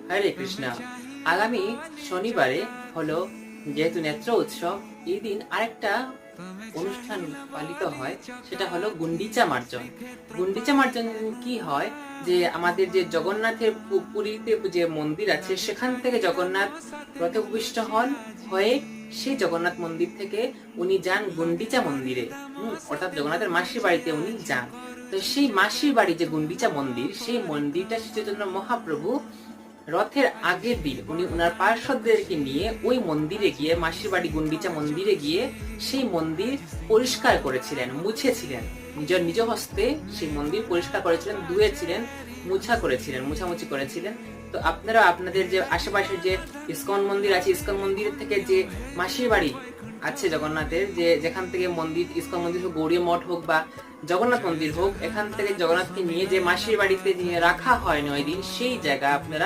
হরে কৃষ্ণ। আগামী শনিবারে হলো যেহেতু নেত্র উৎসব, এই দিন আরেকটা অনুষ্ঠান পালিত হয়, সেটা হলো গুন্ডিচা মার্জন। গুন্ডিচা মার্জন কি হয়, যে আমাদের যে জগন্নাথের পুরীতে যে মন্দির আছে, সেখান থেকে জগন্নাথ রথে উপবিষ্ট হন, হয়ে সেই জগন্নাথ মন্দির থেকে উনি যান গুন্ডিচা মন্দিরে। অর্থাৎ জগন্নাথের মাসির বাড়িতে উনি যান। তো সেই মাসির বাড়ি যে গুন্ডিচা মন্দির, সেই মন্দিরটা শ্রীচৈতন্য মহাপ্রভু রথের আগের দিন উনি ওনার পার্শ্বদেরকে নিয়ে ওই মন্দিরে গিয়ে, মাসির বাড়ি গুন্ডিচা মন্দিরে গিয়ে সেই মন্দির পরিষ্কার করেছিলেন, মুছেছিলেন। নিজ হস্তে সেই মন্দির পরিষ্কার করেছিলেন, ধুয়েছিলেন, মুছামুছি করেছিলেন। তো আপনারা আপনাদের যে আশেপাশে যে ইসকন মন্দির আছে, ইসকন মন্দির থেকে যে মাসির বাড়ি আছে জগন্নাথের, যে যেখান থেকে মন্দির, ইসকন মন্দির হোক, গৌরী মঠ হোক বা জগন্নাথ মন্দির হোক, এখান থেকে জগন্নাথকে নিয়ে যে মাসির বাড়িতে নিয়ে রাখা হয় 9 দিন, সেই জায়গা আপনারা